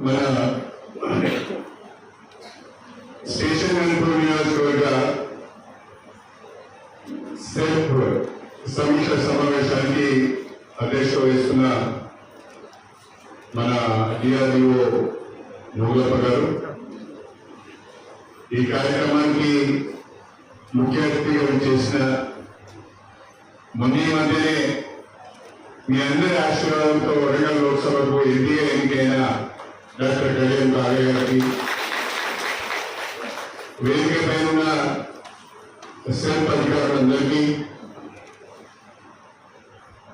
మన స్టేషన్ గన్పూర్ నియోజకవర్గ సెల్ఫ్ సమీక్ష సమావేశానికి అధ్యక్షత వహిస్తున్న మన డిఆర్డిఓ నూగప్ప గారు, ఈ కార్యక్రమానికి ముఖ్య అతిథిగా చేసిన మొన్న మధ్యనే మీ అందరి ఆశీర్వాదంతో వరంగల్ లోక్సభకు ఎంపీగా ఎన్నికైన డాక్టర్ కళ్యాణ్ కావ్య గారికి, వేదిక పైన ఉన్న సెల్ఫ్ అధికారులందరికీ,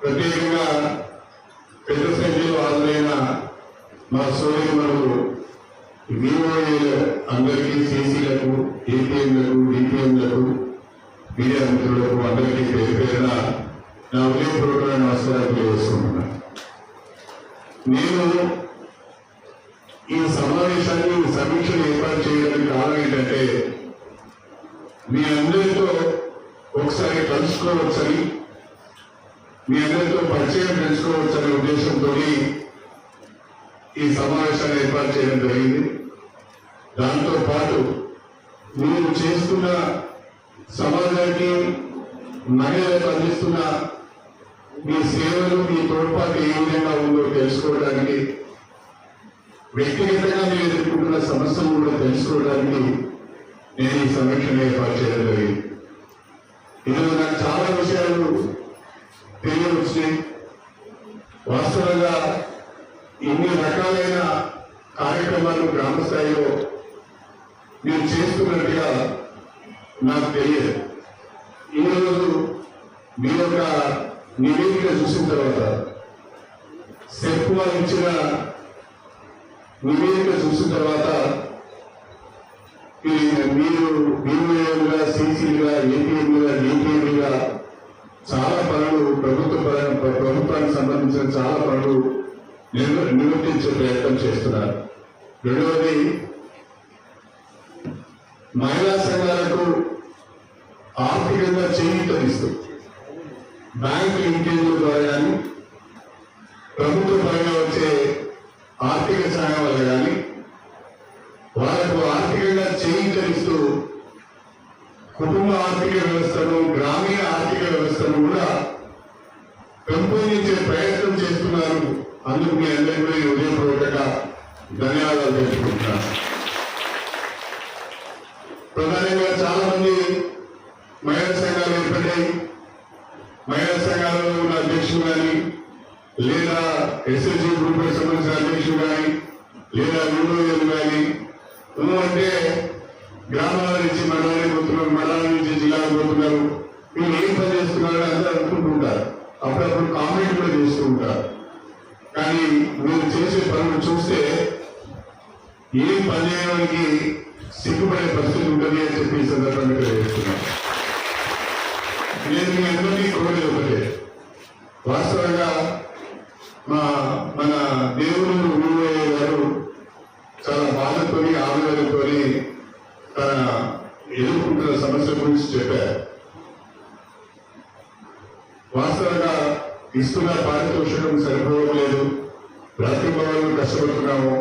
ప్రత్యేకంగా పెద్ద సంఖ్యలో హాజరైన మా సోదరులకు, అందరికీ, సీసీలకు, ఏపీఎంలకు, డిపిఎంలకు, మీడియా మిత్రులకు అందరికీ పేరు పేరున నా ఉదయపూర్వక నమస్కారాలు తెలియజేసుకుంటున్నాను. నేను ఈ సమావేశాన్ని సమీక్షలు ఏర్పాటు చేయడానికి కారణం ఏంటంటే మీ అందరితో ఒకసారి కలుసుకోవచ్చని, మీ అందరితో పరిచయం పెంచుకోవచ్చనే ఉద్దేశంతో ఈ సమావేశాన్ని ఏర్పాటు చేయడం జరిగింది. దాంతో పాటు మీరు చేస్తున్న సమాజానికి, మహిళలకు అందిస్తున్న మీ సేవలు, మీ తోడ్పాటు ఏ విధంగా ఉందో తెలుసుకోవడానికి, వ్యక్తిగతంగా మీరు ఎదుర్కొంటున్న సమస్యలు కూడా తెలుసుకోవడానికి నేను ఈ సమీక్షను ఏర్పాటు చేయడం జరిగింది. ఇందులో నాకు చాలా విషయాలు తెలియవచ్చినాయి. వాస్తవంగా ఇన్ని రకాలైన కార్యక్రమాలు గ్రామ స్థాయిలో మీరు చేస్తున్నట్టుగా నాకు తెలియదు. ఈరోజు మీ యొక్క నివేదిక చూసిన తర్వాత, సెర్ప్ వాళ్ళు ఇచ్చిన నివేదిక చూసిన తర్వాత మీరు బీఓఏలుగా, సీసీలుగా, ఏపీఎంలుగా, డిపిఎంలుగా చాలా పనులు, ప్రభుత్వానికి సంబంధించిన చాలా పనులు నిర్వర్తించే ప్రయత్నం చేస్తున్నారు. రెండవది, మహిళా సంఘాలకు ఆర్థికంగా చేయూతనిస్తూ బ్యాంకు లింకేజీల ద్వారా కానీ, ప్రభుత్వ పరంగా వచ్చే ఆర్థిక సహాయం వల్ల కానీ వారికి ఆర్థికంగా చేయూతనిస్తూ కుటుంబ ఆర్థిక వ్యవస్థను, గ్రామీణ ఆర్థిక వ్యవస్థను కూడా పెంపొందించే ప్రయత్నం చేస్తున్నారు. అందుకు మీ అందరికీ కూడా హృదయపూర్వకంగా ధన్యవాదాలు తెలుసుకుంటున్నాను. ప్రధానంగా చాలా మంది మహిళా సంఘాలు ఏర్పడ్డాయి. మహిళా సంఘాలలో ఉన్న అధ్యక్షులు కానీ, లేదా ఎస్ఎస్జీ గ్రూప్ సంబంధించిన అధ్యక్షులు కానీ, లేదా యూనియన్ కానీ, అంటే గ్రామాల నుంచి మండలానికి పోతున్నారు, మండలాల నుంచి జిల్లాకు పోతున్నారు, మీరు ఏం పని చేస్తున్నారని అందరూ అనుకుంటుంటారు. అప్పుడప్పుడు కామెంట్ కూడా చేస్తూ ఉంటారు. కానీ మీరు చేసే పనులు చూస్తే ఏం పని చేయడానికి సిగ్గుపడే పరిస్థితి ఉంటుంది అని చెప్పి ఈ సందర్భంగా తెలియజేస్తున్నాను. నేను మీ అందరినీ కోరేది ఒకటే, వాస్తవంగా మన దేవుడు ఊరయ్య గారు చాలా బాధతో, ఆవేదనతో తన ఎదుర్కొంటున్న సమస్య గురించి చెప్పారు. వాస్తవంగా ఇస్తున్న పారితోషికం సరిపోవడం లేదు, రాత్రిభవన్లు కష్టపడుతున్నాము,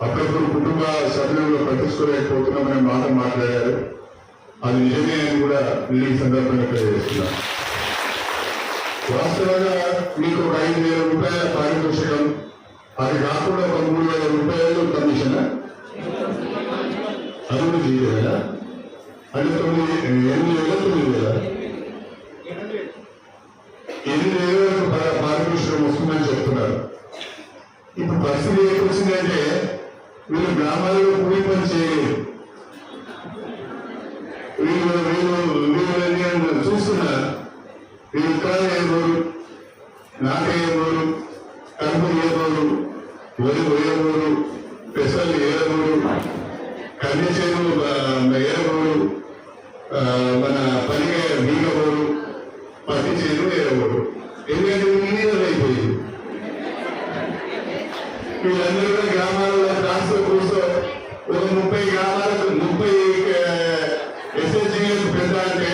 అప్పుడప్పుడు కుటుంబ సభ్యులు పట్టించుకోలేకపోతున్నామనే మాట మాట్లాడారు. అది నిజమే అని కూడా నేను ఈ సందర్భంగా తెలియజేస్తున్నాను. వాస్తవంగా మీకు ఒక 5,000 రూపాయల పారితోషికం, అది కాకుండా ఒక 3,000 రూపాయలు కమిషన్, అది కూడా చేయలేదా? అంటే 8,000 9,000 పారితోషికం వస్తుందని చెప్తున్నారు. ఇప్పుడు పరిస్థితి ఏమొచ్చిందంటే వీళ్ళు గ్రామాల్లో కూలి పని చేయలేదు. వీళ్ళు చూస్తున్నా, వీళ్ళు ఇక్కడ ఏమోరు, నాకేమోరు, కలుపు ఏమోరు, వరి వేయమోరు, పెసలు ఏరమోరు, కన్య చేను ఏరమోరు, మన పనిగా బీగమోరు, పత్తి చేను ఏరమోరు. ఎందుకంటే నీళ్ళు అయిపోయింది. వీళ్ళందరూ కూడా గ్రామాలలో రాష్ట్ర కూర్చో ఒక 30 గ్రామాలకు 30 ఎస్ఎస్జీలకు పెద్ద అంటే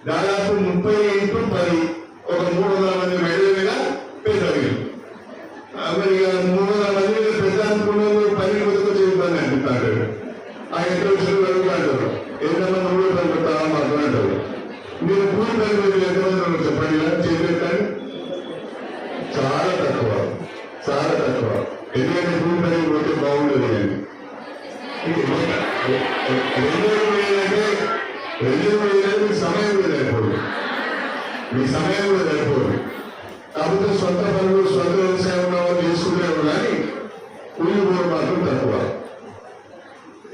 దాదాపు 30 × 10 ఒక 300 మంది మహిళల మీద పెద్ద. మరి 300 మంది మీద పెద్ద అనుకున్న ఇంట్లో వచ్చిన వాళ్ళు అంటారు ఏదైనా మూడు పని పెడతావా మాకు అంటారు. మీరు కూలి పని మీరు ఎంతమంది చెప్పండి చేయలేదు. చాలా తక్కువ, చాలా తక్కువ. ఎందుకంటే కూలి పని పోతే బాగుండదు. కానీ మీ సమయం కూడా సరిపోదు, మీ సమయం కూడా సరిపోదు. కాకపోతే సొంత పనులు సొంత వ్యవసాయం ఉన్న వాళ్ళు చేసుకునేవారు, కానీ కూలి కూడా మాత్రం తక్కువ.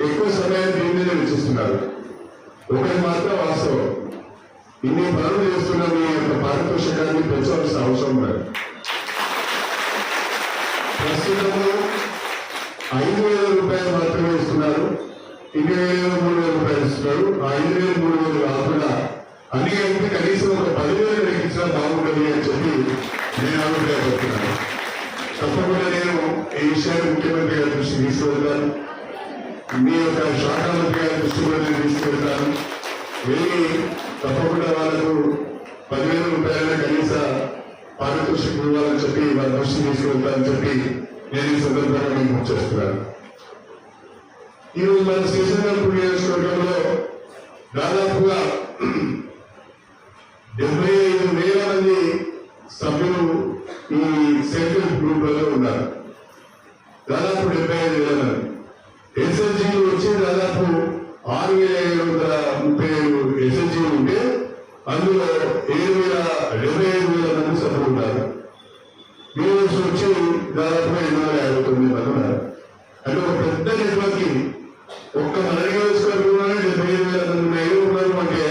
ఎక్కువ సమయాన్ని దీని మీద వెచ్చిస్తున్నారు. ఒకటి మాత్రం వాస్తవం, ఇన్ని పనులు చేస్తున్న మీ యొక్క పారితోషికాన్ని పెంచవలసిన అవసరం లేదు. ప్రస్తుతము 5,000 రూపాయలు మాత్రమే ఇస్తున్నారు. 20,000 3,000 రూపాయలు ఇస్తున్నారు. ఆ 5,000 3,000 కాకుండా అన్ని కలిపి కనీసం ఒక 10,000 లెక్కించినా బాగుంటుంది అని చెప్పి నేను అభిప్రాయపడుతున్నాను. తప్పకుండా నేను ఈ విషయాన్ని ముఖ్యమంత్రి గారి దృష్టికి తీసుకువెళ్తాను. మీ యొక్క శాఖ మంత్రి గారి దృష్టి కూడా నేను తీసుకువెళ్తాను. వెళ్ళి తప్పకుండా వాళ్ళకు 10,000 రూపాయల కనీస పారితోషికం ఇవ్వాలని చెప్పి వాళ్ళ దృష్టికి తీసుకువెళ్తానని చెప్పి నేను ఈ సందర్భంగా నేను గుర్తు చేస్తున్నాను. ఈరోజు మన శ్రీశైలం నియోజకవర్గంలో దాదాపుగా 75,000 మంది సభ్యులు ఈ సెల్ఫ్ హెల్ప్ గ్రూప్లలో ఉన్నారు. దాదాపు 75,000 మంది. ఎస్ఎస్జీలు వచ్చి దాదాపు 6,737 ఎస్ఎస్జీలు ఉంటే అందులో 7,75,000 మంది సభ్యులు ఉన్నారు. యూనివర్స్ వచ్చి దాదాపుగా 859 మంది ఉన్నారు. అంటే ఒక పెద్ద నెట్వర్క్. ఒక్క మన నియోజకవర్గంలోనే 75,000 మంది ఉన్నారు. అంటే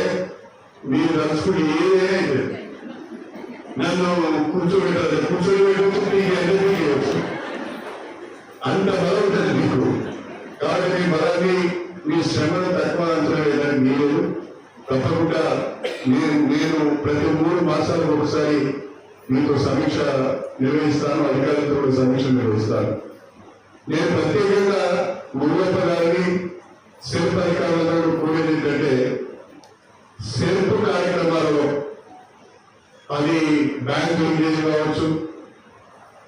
మీరు తలుచుకుంటే ఏదైనా నన్ను కూర్చోబెట్టాలి, కూర్చోబెట్టవచ్చు, చేయవచ్చు. అంత బలం ఉంటుంది మీకు. కాబట్టి మీ బలాన్ని, మీ శ్రమను తక్కువ అంచనా వేయడానికి మీరు తప్పకుండా నేను ప్రతి 3 మాసాలకు ఒకసారి మీతో సమీక్ష నిర్వహిస్తాను, అధికారులతో కూడా సమీక్ష నిర్వహిస్తాను. నేను ప్రత్యేకంగా మురుగప్ప గారిని సెల్ఫ్ అధికారులతో కోరేది ఏంటంటే, సెల్ఫ్ కార్యక్రమాలలో అది బ్యాంక్ లింకేజ్ కావచ్చు,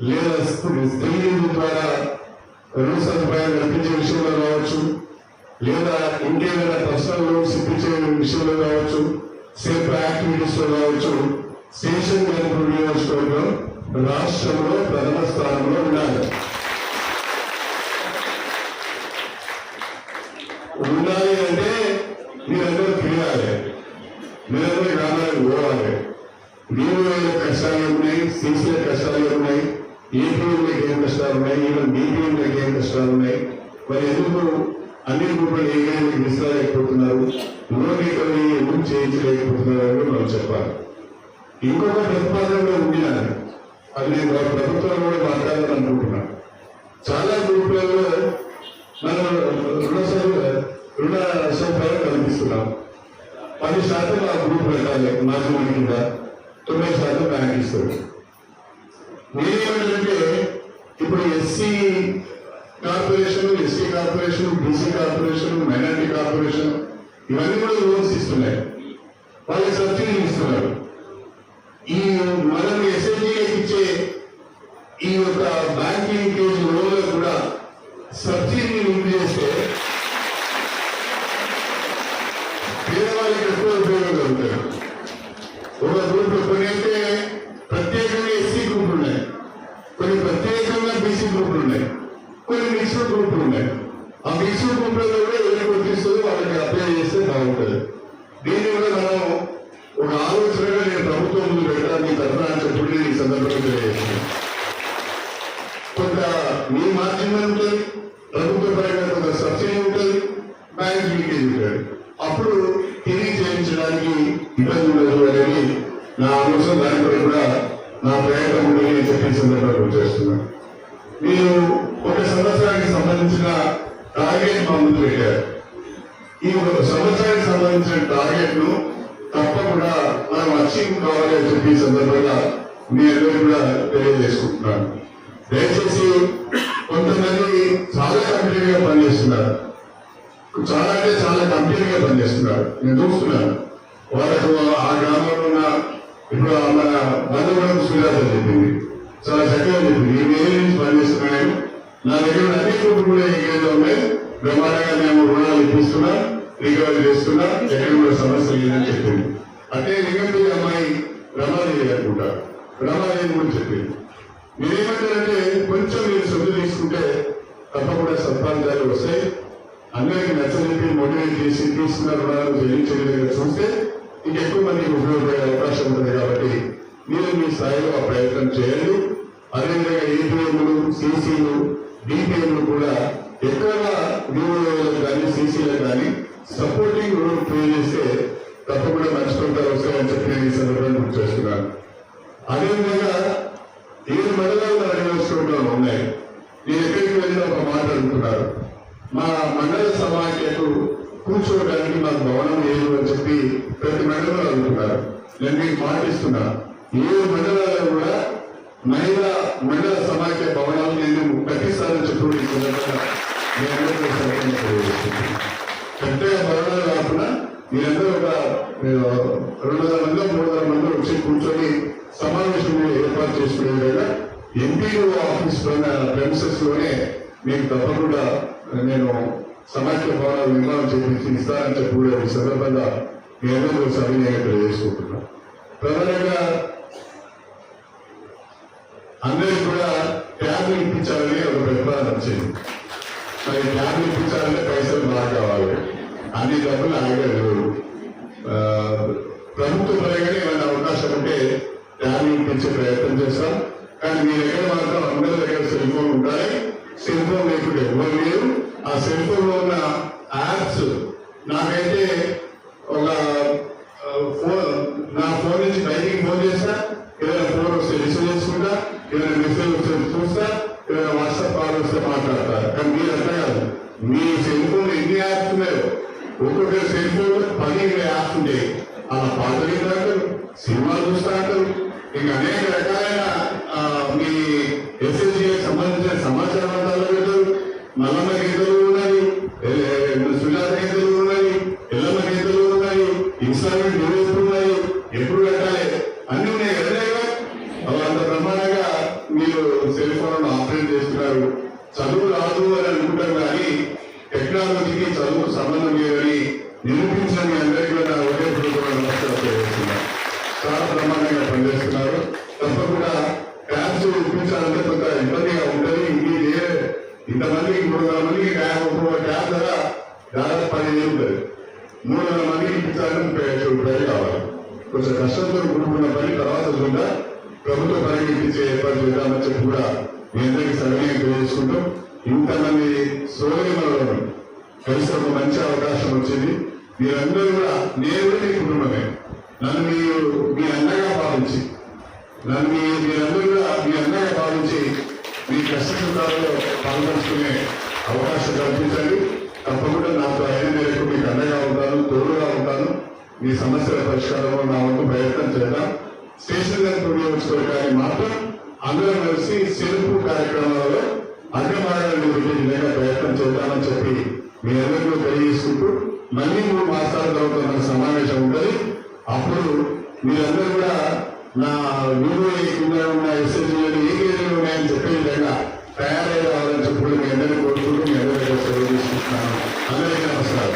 లేదా స్త్రీలింగ్ ద్వారా రుణ సదుపాయాలు కల్పించే విషయంలో కావచ్చు, లేదా ఇంకేమైనా పర్సనల్ లోన్స్ ఇప్పించే విషయంలో కావచ్చు, సెల్ఫ్ యాక్టివిటీస్ లో కావచ్చు, స్టేషన్ గన్పూర్ నియోజకవర్గం రాష్ట్రంలో ప్రథమ స్థానంలో ఉండాలి. అంటే మీరందరూ తిరగాలి, మీరందరూ గ్రామాలకు పోవాలి. నీళ్ళ కష్టాలు ఉన్నాయి, సీసీల కష్టాలు ఉన్నాయి, ఏపీఎంలకు ఏం కష్టాలు ఉన్నాయి, ఈవెన్ బీపీఎంలకు ఏం కష్టాలు ఉన్నాయి. మరి ఎందుకు అన్ని గ్రూపులు ఏమైనా తీసుకోలేకపోతున్నారు, లోన్ ఎందుకు చేయించలేకపోతున్నారు అని మనం చెప్పాలి. ఇంకొక ప్రతిపాదన కూడా ఉంది. అది నేను ప్రభుత్వం కూడా మాట్లాడాలని అనుకుంటున్నాను. చాలా గ్రూపులలో మనం రుణ సౌకర్యం కల్పిస్తున్నాం. 10% ఆ గ్రూప్ పెట్టాలి, మాధ్యమం కింద 9% బ్యాంక్ ఇస్తుంది. నేనేమంటే ఇప్పుడు SC corporation, ST corporation, BC corporation, minority corporation ఇవన్నీ కూడా లోన్స్ ఇస్తున్నాయి, వాళ్ళకి సబ్సిడీ ఇస్తున్నారు. ఈ మనం ఎస్ఎస్జీకి ఇచ్చే ఈ యొక్క బ్యాంకింగ్ లోన్లో కూడా సబ్సిడీ లింక్ చేస్తే పేదవాళ్ళకి ఎక్కువ ఉపయోగం కలుగుతాయి. ఒక గ్రూప్ కొన్ని అయితే ప్రత్యేకంగా ఎస్సీ గ్రూపులు ఉన్నాయి, కొన్ని ప్రత్యేకంగా బీసీ గ్రూపులు ఉన్నాయి, కొన్ని మిక్స్డ్ గ్రూపులు ఉన్నాయి. ఆ మిక్స్డ్ గ్రూపులలో కూడా ఎవరికి వర్తిస్తుంది వాళ్ళకి అప్లై చేస్తే బాగుంటుంది. దీన్ని కూడా మనం ఒక ఆలోచనగా నేను ప్రభుత్వం ముందు పెట్టడానికి తరఫున అని చెప్పి ఈ సందర్భంగా తెలియజేస్తున్నాను. కొంత మీ మార్జిన్ ఉంటుంది, ప్రభుత్వ పరంగా కొంత సబ్సిడీ ఉంటుంది, బ్యాంక్ లీకేజ్ ఉంటుంది. అప్పుడు తిరిగి చేయించడానికి ఇబ్బంది ఉండదు అనేది నా ఆలోచన. దానిపై కూడా నా ప్రయత్నం ఉందని చెప్పి సందర్భంగా చేస్తున్నాను. మీరు ఒక సంవత్సరానికి సంబంధించిన టార్గెట్ మా ముందు పెట్టారు. ఈ సంవత్సరానికి సంబంధించిన టార్గెట్ ను తప్పకుండా మనం అచీవ్ కావాలి అని చెప్పి సందర్భంగా మీ అందరూ కూడా తెలియజేసుకుంటున్నాను. దయచేసి కొంతమంది చాలా కంప్లీట్గా పనిచేస్తున్నారు, చాలా అంటే చాలా కంప్లీట్గా పనిచేస్తున్నారు. నేను చూస్తున్నాను వాళ్ళకు ఆ గ్రామంలో ఉన్న ఇప్పుడు మన బంధువులకు సుజాత చెప్పింది, చాలా చక్కగా చెప్పింది. ఈ వేరే నుంచి పనిచేస్తున్నాను, నా దగ్గర అన్ని గ్రూపులు కూడా ఎంగేజ్ ఉన్నాయి, బ్రహ్మాండంగా మేము రుణాలు ఇప్పిస్తున్నాం, రికవరీ చేస్తున్నాం, ఎక్కడ కూడా సమస్య లేదని చెప్పింది. అంటే లింగంపల్లి అమ్మాయి రమాదేవి అనుకుంటా, రమాదేవి కూడా చెప్పింది. మీరేమంటారంటే కొంచెం మీరు సొమ్ము తీసుకుంటే తప్పకుండా సత్ఫలితాలు వస్తాయి, అందరికీ నచ్చజెప్పి మోటివేట్ చేసి తీసుకున్న రుణాలను చెల్లించగలిగే చూస్తే ఇంకెక్కువ మందికి ఉపయోగపడే అవకాశం ఉంటుంది. కాబట్టి మీరు మీ స్థాయిలో ఆ ప్రయత్నం చేయండి. అదేవిధంగా ఏపీఎంలు, సీసీలు, డిపిఎంలు కూడా ఎక్కువగా డిఓలకు కానీ సీసీలకు కానీ సపోర్టింగ్ రోల్ ప్లే చేస్తే తప్పకుండా మంచి ఫలితాలు వస్తాయని చెప్పి నేను ఈ సందర్భంగా గుర్తు చేస్తున్నాను. అదేవిధంగా 7 మండలాల్లో అడిగిన ఉన్నాయి. నేను ఎక్కడికి వెళ్ళినా ఒక మాట అడుగుతున్నారు, మా మండల సమాఖ్యకు కూర్చోవడానికి మాకు భవనం లేదు అని చెప్పి ప్రతి మండలంలో అడుగుతున్నారు. నేను మీకు మాటిస్తున్నా, 7 మండలాల్లో కూడా మహిళా మండల సమాఖ్య భవనాలు నేను కట్టిస్తానని చెప్పి పెద్దగా భవనాలు కాకుండా మీరందరూ ఒక 200 మంది 300 మంది వచ్చి కూర్చొని సమావేశం ఏర్పాటు చేసుకునే విధంగా ఎంపీఓ ఆఫీస్ ప్రెమిసెస్ లోనే మీకు తప్పకుండా నేను సమాఖ్య భవనాలు నిర్మాణం చేపించి ఇస్తానని చెప్పి కూడా ఈ సందర్భంగా మీ అందరూ సవినయంగా తెలియజేసుకుంటున్నా. ప్రధానంగా అందరికీ కూడా ట్యాబ్లు ఇప్పించాలని ఒక ప్రతిపాదన వచ్చింది. మరి ట్యాబ్లు ఇప్పించాలంటే పైసలు బాగా కావాలి, అన్ని డబ్బులు ఆగలేదు. ప్రభుత్వ పరంగానే ఏమైనా అవకాశం ఉంటే ట్యాబ్లు ఇప్పించే ప్రయత్నం చేస్తాం. కానీ మీ దగ్గర మాత్రం అందరి దగ్గర సెల్ ఫోన్ ఉండాలి. సెల్ ఫోన్ లేకుండా ఎవరు లేరు. ఆ సెల్ ఫోన్ లో ఉన్న యాప్స్ నాకైతే ఒక నా ఫోన్ నుంచి బయటికి ఫోన్ చేస్తా, ఏదైనా ఫోన్ వస్తే రిసీవ్ చేసుకుంటా, ఏదైనా మెసేజ్ వస్తే చూస్తా, ఏదైనా వాట్సాప్ కాల్ వస్తే మాట్లాడతా. కానీ మీరు అట్లా కాదు, మీ సెల్ ఫోన్ ఎన్ని యాప్స్ ఉన్నాయో ఒక్కొక్క సెల్ ఫోన్ 10 యాప్స్ ఉంటాయి. అలా పాటలు వింటారు, సినిమాలు చూస్తా అంటారు, ఇంకా అనేక రకాలైన మీ ఎస్ఎస్జీకి సంబంధించిన సమాచారం అంతా పెడతారు. మల్లమ్మ గీతలు ఉన్నాయి, సుజాత గీతలు ఉన్నాయి, ఎల్లమ్మ గీతలు ఉన్నాయి, ఇన్స్టాల్మెంట్ డెవలప్ ఉన్నాయి, ఎప్పుడు కట్టాలి అన్ని ఉన్నాయి కదా. అంత బ్రహ్మాండంగా మీరు సెల్ ఫోన్ ఆపరేట్ చేస్తున్నారు. చదువు రాదు అని అనుకుంటారు, కానీ టెక్నాలజీకి చదువుకు సంబంధం లేదని నిరూపించిన మీ అందరికీ కూడా ఒకే నమస్కారం తెలియజేస్తున్నారు. చాలా బ్రహ్మాండంగా పనిచేస్తున్నారు. తప్పకుండా ట్యాబ్స్ ఇప్పించాలంటే కొంత ఇబ్బందిగా ఉంటుంది. ఇంతమందికి 300 మందికి ట్యాబ్ ధర దాదాపు 10,000 ఉంటుంది. 300 మందికి ఇప్పించాలని 30,000 కావాలి. కొంచెం కష్టంతో కూడుకున్న పని తర్వాత కూడా ప్రభుత్వ పనికి ఇప్పించే ఏర్పాటు చేద్దామని చెప్పి కూడా మీ అందరికీ సవినయంగా తెలియజేసుకుంటూ, ఇంతమంది సోదరిమణులను కలిసి ఒక మంచి అవకాశం వచ్చింది. మీరందరూ కూడా నేను కూడా మీ కుటుంబమే, నన్ను మీ అన్నగా భావించి మీరందరూ కూడా మీ అన్నగా భావించి మీ కష్టసుఖాలలో పాల్గొంచుకునే అవకాశం కల్పించండి. తప్పకుండా నాతో అయిన మేరకు మీకు అండగా ఉంటాను, తోడుగా ఉంటాను. మీ సమస్యల పరిష్కారంలో నా వంతు ప్రయత్నం చేద్దాం. స్టేషన్ నియోజకవర్గాన్ని మాత్రం అందరం కలిసి సెల్ఫ్ కార్యక్రమాలలో అగ్రమార్గాన్ని పెట్టే విధంగా ప్రయత్నం చేద్దామని చెప్పి మీ అందరికీ తెలియజేసుకుంటూ, మళ్ళీ 3 మాసాల తర్వాత మన సమావేశం ఉంటుంది. అప్పుడు మీరందరూ కూడా నా యూఏ కింద ఉన్న ఎస్ఎస్జీలు ఏ ఏరియాలో ఉన్నాయని చెప్పే విధంగా తయారై రావాలని చెప్పి మీ అందరినీ కోరుకుంటూ మీ అందరికీ సెలవు తీసుకుంటున్నాను. అందరికీ నమస్కారం.